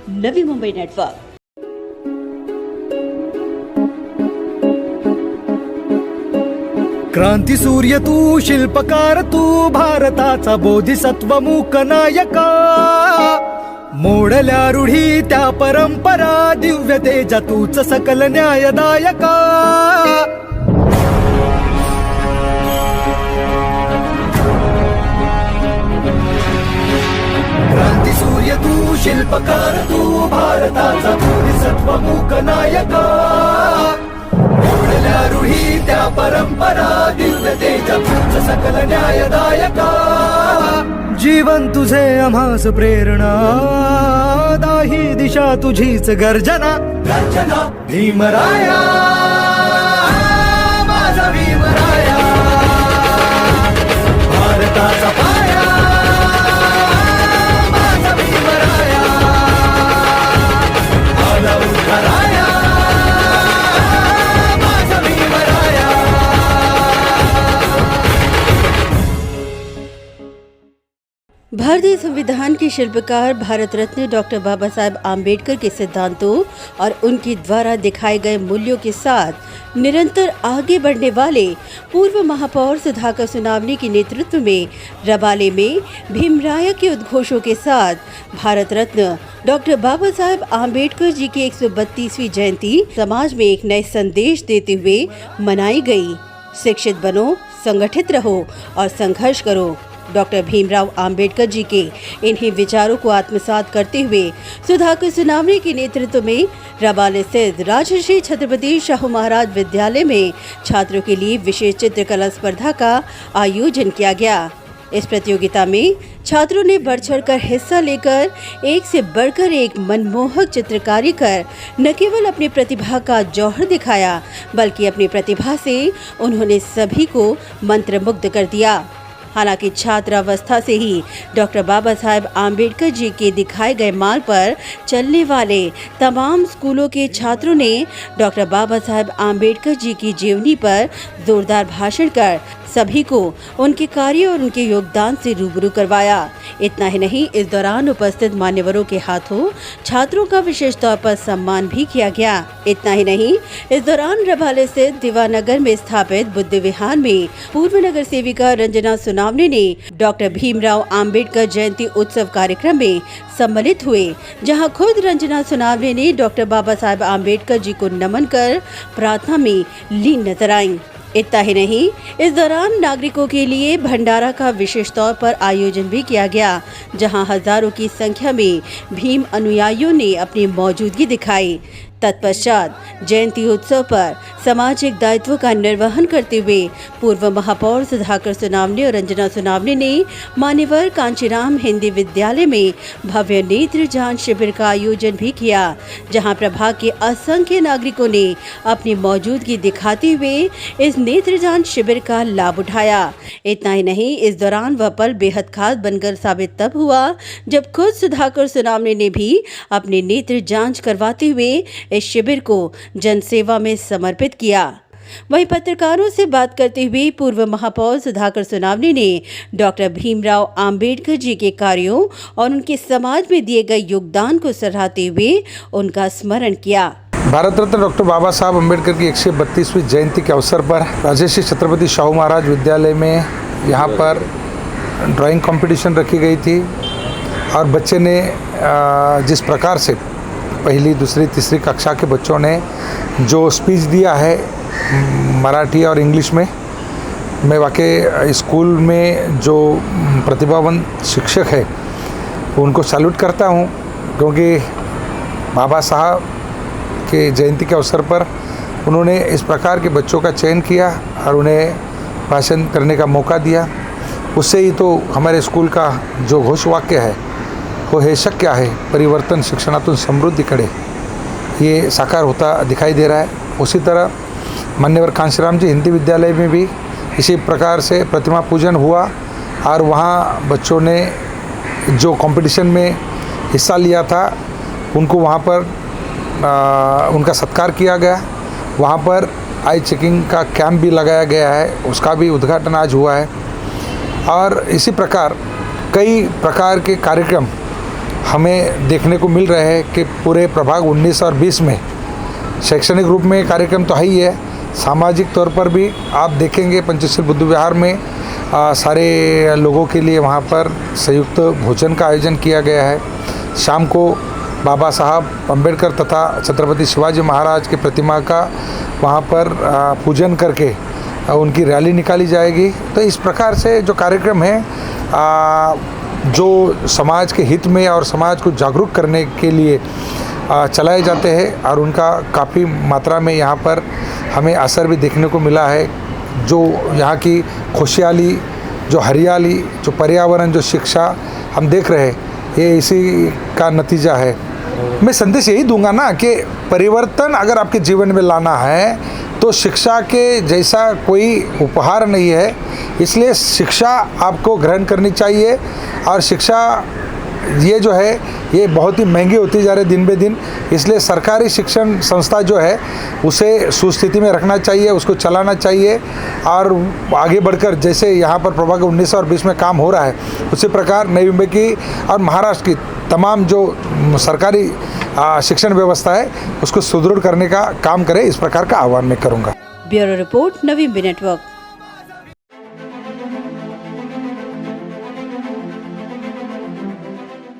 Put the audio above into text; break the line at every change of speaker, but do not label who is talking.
Navi Mumbai network.
क्रांती सूर्य तू, शिल्पकार तू, भारताचा बोधिसत्व मूक नायका, मोडल्या रूढी त्या परंपरा, दिव्य तेजा तूच सकल न्यायदायका। क्रांती सूर्य तू, शिल्पकार तू, भारताचा बोधिसत्व मूक नायका, मोडल्या रूढी त्या परंपरा, दिव्य तेजा तूच सकल न्यायदायका। जीवन तुझे आम्हास प्रेरणा, दाही दिशा तुझीच गर्जना, गर्जना भीमराया, माझा भीमराया, भारताचा पाया, माझा भीमराया, आला उद्धाराया, माझा भीमराया।
भारतीय संविधान के शिल्पकार भारत रत्न डॉक्टर बाबा साहेब आम्बेडकर के सिद्धांतों और उनके द्वारा दिखाए गए मूल्यों के साथ निरंतर आगे बढ़ने वाले पूर्व महापौर सुधाकर सुनावने के नेतृत्व में रबाले में भीमराया के उद्घोषों के साथ भारत रत्न डॉक्टर बाबा साहेब आम्बेडकर जी की 132वीं जयंती समाज में एक नए संदेश देते हुए मनाई गई। शिक्षित बनो, संगठित रहो और संघर्ष करो। डॉक्टर भीमराव आम्बेडकर जी के इन्हीं विचारों को आत्मसात करते हुए सुधाकर सुनावने के नेतृत्व में रबाले स्थित राजर्षि छत्रपति शाहू महाराज विद्यालय में छात्रों के लिए विशेष चित्रकला स्पर्धा का आयोजन किया गया। इस प्रतियोगिता में छात्रों ने बढ़ चढ़कर हिस्सा लेकर एक से बढ़कर एक मनमोहक चित्रकारी कर न केवल अपनी प्रतिभा का जौहर दिखाया, बल्कि अपनी प्रतिभा से उन्होंने सभी को मंत्रमुग्ध कर दिया। हालांकि छात्रावस्था से ही डॉक्टर बाबा साहेब आम्बेडकर जी के दिखाए गए मार्ग पर चलने वाले तमाम स्कूलों के छात्रों ने डॉक्टर बाबा साहेब आम्बेडकर जी की जीवनी पर जोरदार भाषण कर सभी को उनके कार्य और उनके योगदान से रूबरू करवाया। इतना ही नहीं, इस दौरान उपस्थित मान्यवरों के हाथों छात्रों का विशेष तौर पर सम्मान भी किया गया। इतना ही नहीं, इस दौरान रबाले स्थित दीवानगर में स्थापित बुद्ध विहार में पूर्व नगर सेविका रंजना सुनावने ने डॉक्टर भीमराव आम्बेडकर जयंती उत्सव कार्यक्रम में सम्मिलित हुए, जहां खुद रंजना सुनावने ने डॉक्टर बाबा साहेब आम्बेडकर जी को नमन कर प्रार्थना में लीन नजर आईं। इतना ही नहीं, इस दौरान नागरिकों के लिए भंडारा का विशेष तौर पर आयोजन भी किया गया, जहां हजारों की संख्या में भीम अनुयायियों ने अपनी मौजूदगी दिखाई। तत्पश्चात जयंती उत्सव पर सामाजिक दायित्व का निर्वहन करते हुए पूर्व महापौर सुधाकर सुनावने और रंजना सुनावने ने मान्यवर कांचीराम हिंदी विद्यालय में भव्य नेत्र जांच शिविर का आयोजन भी किया, जहां प्रभाग के असंख्य नागरिकों ने अपनी मौजूदगी दिखाते हुए इस नेत्र जांच शिविर का लाभ उठाया। इतना ही नहीं, इस दौरान वह पल बेहद खास बनकर साबित तब हुआ जब खुद सुधाकर सुनावने ने भी अपने नेत्र जांच करवाते हुए इस शिविर को जनसेवा में समर्पित किया। वहीं पत्रकारों से बात करते हुए पूर्व महापौर सुधाकर सुनावने ने डॉक्टर भीमराव आम्बेडकर जी के कार्यों और उनके समाज में दिए गए योगदान को सराहते हुए उनका स्मरण किया।
भारत रत्न डॉक्टर बाबा साहब अम्बेडकर की 132वीं जयंती के अवसर पर राजर्षि छत्रपति शाहू महाराज विद्यालय में यहाँ पर ड्राइंग कंपटीशन रखी गई थी और बच्चे ने जिस प्रकार से पहली, दूसरी, तीसरी कक्षा के बच्चों ने जो स्पीच दिया है मराठी और इंग्लिश में, मैं वाकई स्कूल में जो प्रतिभावंत शिक्षक है उनको सैल्यूट करता हूँ, क्योंकि बाबा साहब के जयंती के अवसर पर उन्होंने इस प्रकार के बच्चों का चयन किया और उन्हें भाषण करने का मौका दिया। उससे ही तो हमारे स्कूल का जो घोषवाक्य है वो हे शक्य आहे परिवर्तन शिक्षणातून समृद्धीकडे, ये साकार होता दिखाई दे रहा है। उसी तरह मान्यवर कांशीराम जी हिंदी विद्यालय में भी इसी प्रकार से प्रतिमा पूजन हुआ और वहाँ बच्चों ने जो कंपटीशन में हिस्सा लिया था उनको वहाँ पर उनका सत्कार किया गया। वहाँ पर आई चेकिंग का कैंप भी लगाया गया है, उसका भी उद्घाटन आज हुआ है। और इसी प्रकार कई प्रकार के कार्यक्रम हमें देखने को मिल रहे हैं कि पूरे प्रभाग 19 और 20 में शैक्षणिक रूप में कार्यक्रम तो है ही है, सामाजिक तौर पर भी आप देखेंगे पंचशील बुद्ध विहार में सारे लोगों के लिए वहाँ पर संयुक्त भोजन का आयोजन किया गया है। शाम को बाबा साहब अम्बेडकर तथा छत्रपति शिवाजी महाराज की प्रतिमा का वहाँ पर पूजन करके उनकी रैली निकाली जाएगी। तो इस प्रकार से जो कार्यक्रम है जो समाज के हित में और समाज को जागरूक करने के लिए चलाए जाते हैं और उनका काफ़ी मात्रा में यहाँ पर हमें असर भी देखने को मिला है। जो यहाँ की खुशहाली, जो हरियाली, जो पर्यावरण, जो शिक्षा हम देख रहे हैं, ये इसी का नतीजा है। मैं संदेश यही दूंगा ना कि परिवर्तन अगर आपके जीवन में लाना है तो शिक्षा के जैसा कोई उपहार नहीं है, इसलिए शिक्षा आपको ग्रहण करनी चाहिए। और शिक्षा ये जो है ये बहुत ही महंगी होती जा रही है दिन बे दिन, इसलिए सरकारी शिक्षण संस्था जो है उसे सुस्थिति में रखना चाहिए, उसको चलाना चाहिए और आगे बढ़कर जैसे यहाँ पर प्रभाग 19 और 20 में काम हो रहा है उसी प्रकार नई मुंबई की और महाराष्ट्र की तमाम जो सरकारी शिक्षण व्यवस्था है उसको सुदृढ़ करने का काम करें, इस प्रकार का आह्वान मैं करूँगा।
Bureau report, Navi Mumbai network.